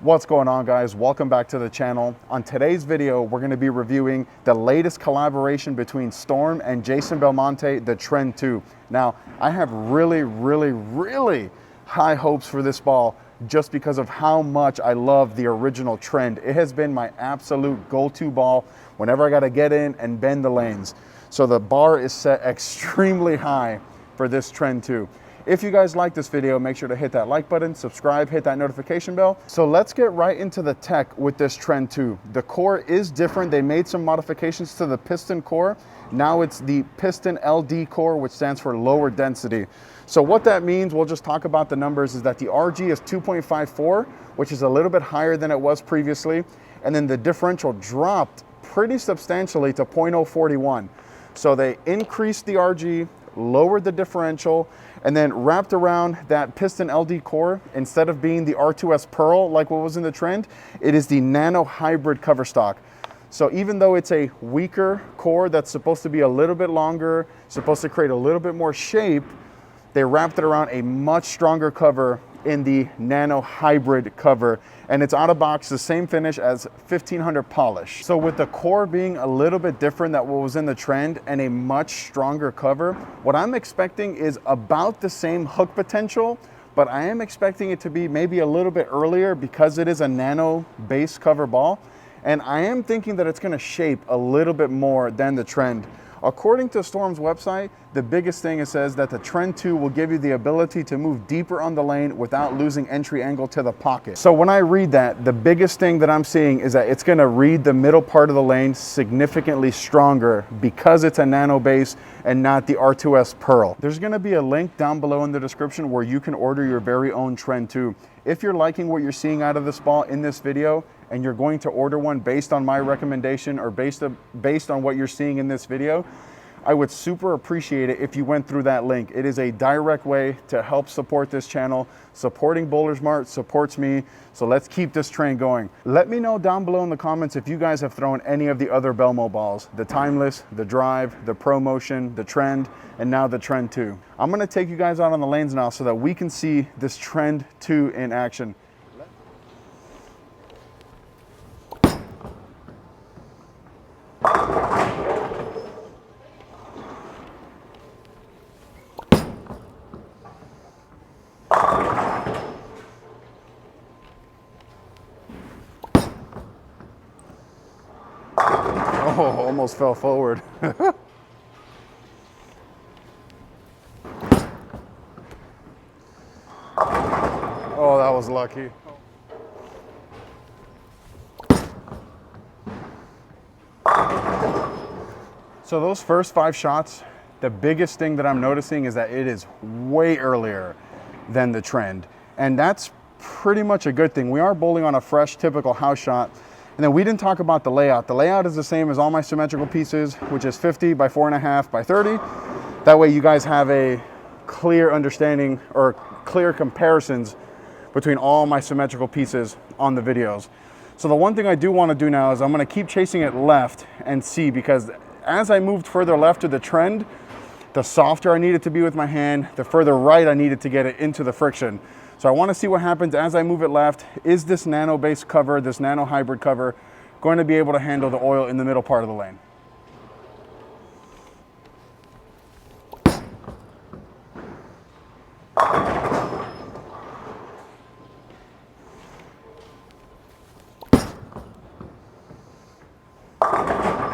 What's going on, guys? Welcome back to the channel. On today's video, we're going to be reviewing the latest collaboration between Storm and Jason Belmonte, the Trend 2. Now, I have really high hopes for this ball just because of how much I love the original Trend. It has been my absolute go-to ball whenever I got to get in and bend the lanes. So the bar is set extremely high for this Trend 2. If you guys like this video, make sure to hit that like button, subscribe, hit that notification bell. So let's get right into the tech with this Trend 2. The core is different. They made some modifications to the piston core. Now it's the piston LD core, which stands for lower density. So what that means, we'll just talk about the numbers, is that the RG is 2.54, which is a little bit higher than it was previously. And then the differential dropped pretty substantially to 0.041. So they increased the RG, lowered the differential, and then wrapped around that piston LD core, instead of being the R2S Pearl like what was in the Trend, it is the Nano Hybrid cover stock. So even though it's a weaker core that's supposed to be a little bit longer, supposed to create a little bit more shape, they wrapped it around a much stronger cover in the Nano Hybrid cover, and it's out of box the same finish as 1500 polish. So with the core being a little bit different than what was in the Trend and a much stronger cover, what I'm expecting is about the same hook potential, but I am expecting it to be maybe a little bit earlier because it is a nano base cover ball, and I am thinking that it's going to shape a little bit more than the Trend. According to Storm's website, the biggest thing, it says that the Trend 2 will give you the ability to move deeper on the lane without losing entry angle to the pocket. So when I read that, the biggest thing that I'm seeing is that it's going to read the middle part of the lane significantly stronger because it's a nano base and not the R2S Pearl. There's going to be a link down below in the description where you can order your very own Trend 2. If you're liking what you're seeing out of this ball in this video, and you're going to order one based on my recommendation or based on what you're seeing in this video, I would super appreciate it if you went through that link. It is a direct way to help support this channel. Supporting Bowlers Mart supports me, so let's keep this train going. Let me know down below in the comments if you guys have thrown any of the other Belmo balls, the Timeless, the Drive, the Pro Motion, the Trend, and now the Trend 2. I'm gonna take you guys out on the lanes now so that we can see this Trend 2 in action. Oh, almost fell forward. Oh, that was lucky. So those first 5 shots, the biggest thing that I'm noticing is that it is way earlier than the Trend. And that's pretty much a good thing. We are bowling on a fresh, typical house shot. And then we didn't talk about the layout. The layout is the same as all my symmetrical pieces, which is 50 by 4.5 by 30. That way you guys have a clear understanding or clear comparisons between all my symmetrical pieces on the videos. So the one thing I do want to do now is I'm going to keep chasing it left and see, because as I moved further left to the Trend, the softer I needed to be with my hand, the further right I needed to get it into the friction. So I want to see what happens as I move it left. Is this nano base cover, this nano hybrid cover, going to be able to handle the oil in the middle part of the lane?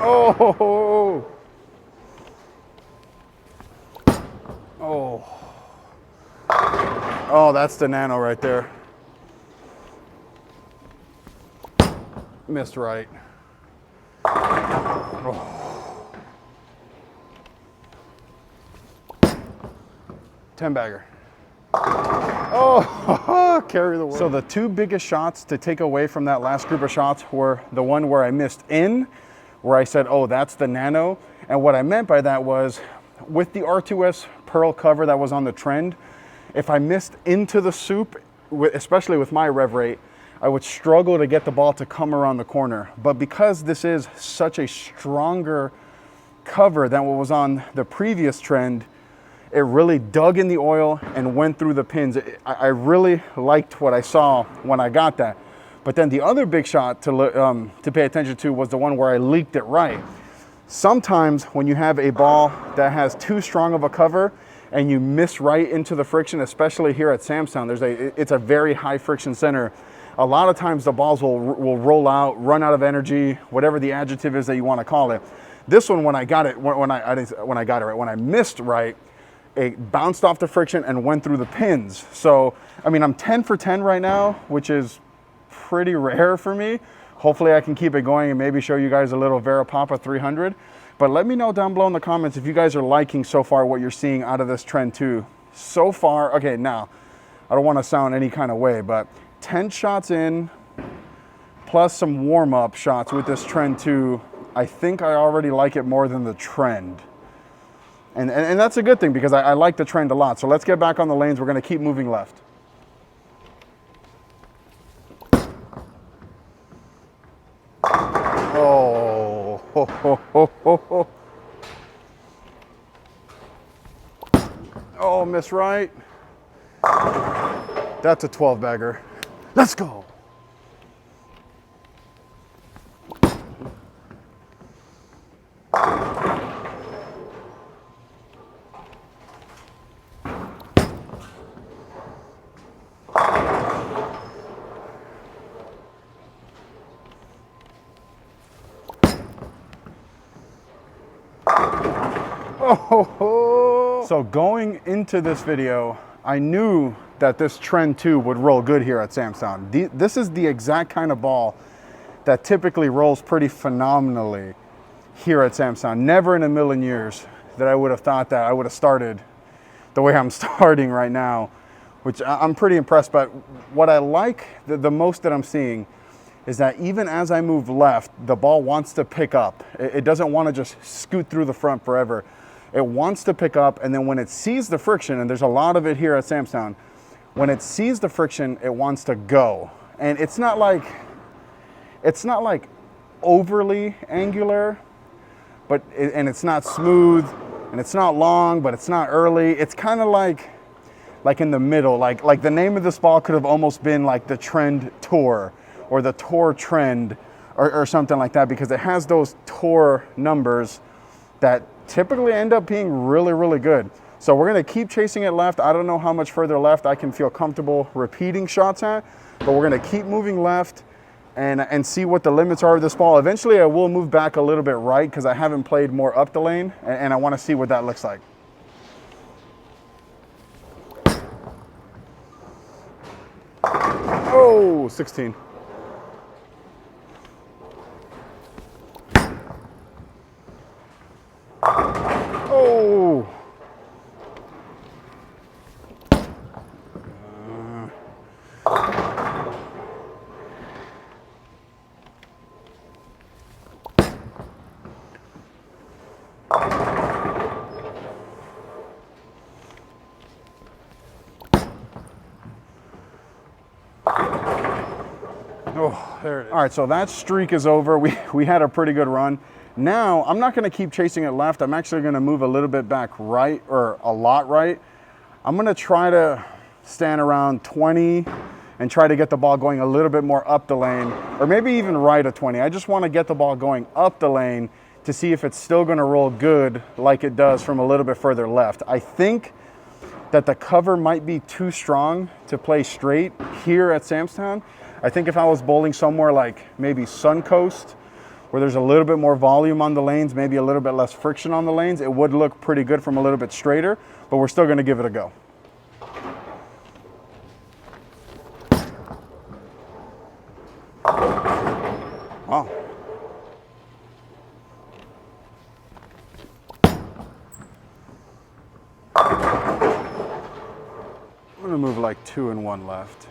Oh! Oh! Oh, that's the nano right there. Missed right. Oh. 10 bagger. Oh, carry the world. So the 2 biggest shots to take away from that last group of shots were the one where I missed in, where I said, oh, that's the nano. And what I meant by that was, with the R2S Pearl cover that was on the Trend, if I missed into the soup, especially with my rev rate, I would struggle to get the ball to come around the corner. But because this is such a stronger cover than what was on the previous Trend, it really dug in the oil and went through the pins. I really liked what I saw when I got that. But then the other big shot to pay attention to was the one where I leaked it right. Sometimes when you have a ball that has too strong of a cover and you miss right into the friction, especially here at Samstown, it's a very high friction center. A lot of times the balls will roll out, run out of energy, whatever the adjective is that you want to call it. This one, when I got it, when I missed right, it bounced off the friction and went through the pins. So, I mean, I'm 10 for 10 right now, which is pretty rare for me. Hopefully I can keep it going and maybe show you guys a little Verapapa 300. But let me know down below in the comments if you guys are liking so far what you're seeing out of this Trend 2. So far, okay, now, I don't want to sound any kind of way, but 10 shots in, plus some warm-up shots with this Trend 2, I think I already like it more than the Trend. And that's a good thing because I like the Trend a lot. So let's get back on the lanes. We're going to keep moving left. Oh, ho, ho, ho, ho, ho. Oh, miss right. That's a 12 bagger. Let's go. Oh, so going into this video, I knew that this Trend 2 would roll good here at Samstown. This is the exact kind of ball that typically rolls pretty phenomenally here at Samstown. Never in a million years that I would have thought that I would have started the way I'm starting right now, which I'm pretty impressed. But what I like the most that I'm seeing is that even as I move left, the ball wants to pick up. It doesn't want to just scoot through the front forever. It wants to pick up, and then when it sees the friction, and there's a lot of it here at Samstown, when it sees the friction, it wants to go. And it's not like overly angular, but and it's not smooth, and it's not long, but it's not early. It's kind of like in the middle. Like the name of this ball could have almost been like the Trend Tour or the Tour Trend or something like that, because it has those Tour numbers that typically end up being really, really good. So we're gonna keep chasing it left. I don't know how much further left I can feel comfortable repeating shots at, but we're gonna keep moving left and see what the limits are of this ball. Eventually I will move back a little bit right because I haven't played more up the lane, and I wanna see what that looks like. Oh, 16. Oh. Oh, there it is. All right, so that streak is over. We had a pretty good run. Now, I'm not gonna keep chasing it left. I'm actually gonna move a little bit back right, or a lot right. I'm gonna try to stand around 20 and try to get the ball going a little bit more up the lane, or maybe even right of 20. I just wanna get the ball going up the lane to see if it's still gonna roll good like it does from a little bit further left. I think that the cover might be too strong to play straight here at Samstown. I think if I was bowling somewhere like maybe Suncoast, where there's a little bit more volume on the lanes, maybe a little bit less friction on the lanes, it would look pretty good from a little bit straighter, but we're still gonna give it a go. Wow. I'm gonna move like 2 and 1 left.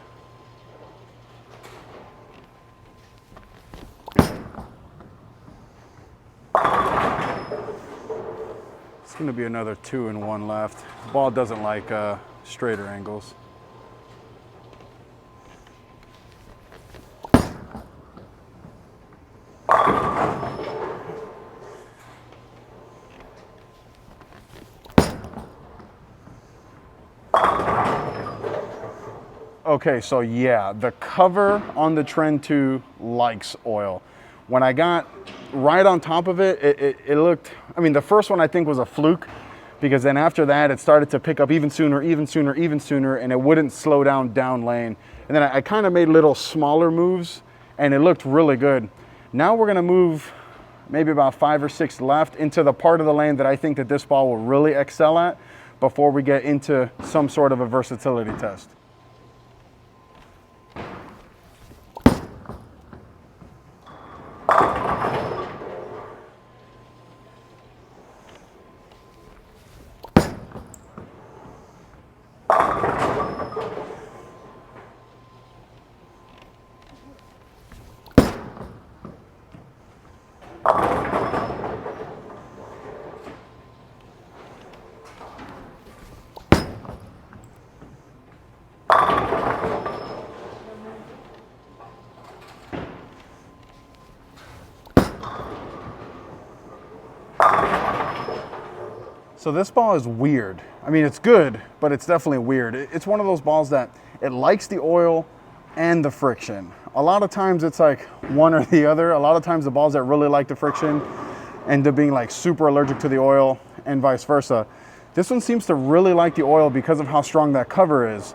It's going to be another 2 and 1 left. The ball doesn't like straighter angles. Okay, so yeah, the cover on the Trend 2 likes oil. When I got right on top of it, it looked, I mean, the first one I think was a fluke, because then after that, it started to pick up even sooner, and it wouldn't slow down lane. And then I kind of made little smaller moves, and it looked really good. Now we're gonna move maybe about 5 or 6 left into the part of the lane that I think that this ball will really excel at before we get into some sort of a versatility test. So this ball is weird. I mean, it's good, but it's definitely weird. It's one of those balls that it likes the oil and the friction. A lot of times it's like one or the other. A lot of times the balls that really like the friction end up being like super allergic to the oil, and vice versa. This one seems to really like the oil because of how strong that cover is.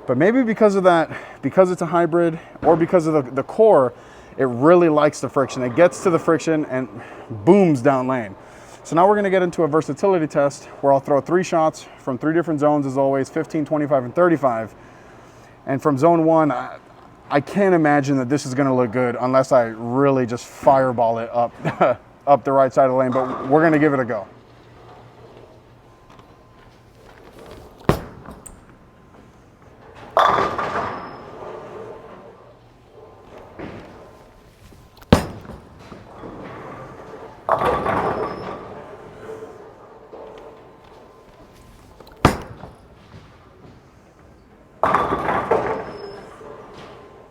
But maybe because of that, because it's a hybrid, or because of the core, it really likes the friction. It gets to the friction and booms down lane. So now we're gonna get into a versatility test where I'll throw 3 shots from 3 different zones as always, 15, 25, and 35. And from zone 1, I can't imagine that this is gonna look good unless I really just fireball it up, up the right side of the lane, but we're gonna give it a go.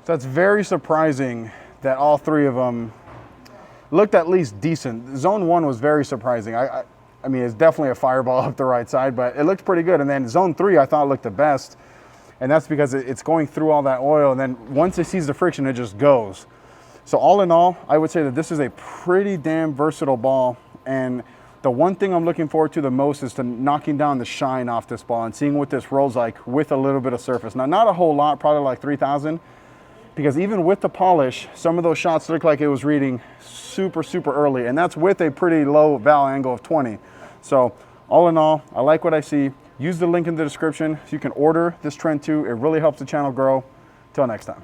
So it's very surprising that all 3 of them looked at least decent. Zone 1 was very surprising. I mean, it's definitely a fireball up the right side, but it looked pretty good. And then zone 3, I thought looked the best. And that's because it's going through all that oil. And then once it sees the friction, it just goes. So all in all, I would say that this is a pretty damn versatile ball. And the one thing I'm looking forward to the most is to knocking down the shine off this ball and seeing what this rolls like with a little bit of surface. Now, not a whole lot, probably like 3,000. Because even with the polish, some of those shots look like it was reading super early, and that's with a pretty low val angle of 20. So all in all, I like what I see. Use the link in the description so you can order this Trend 2. It really helps the channel grow. Till next time.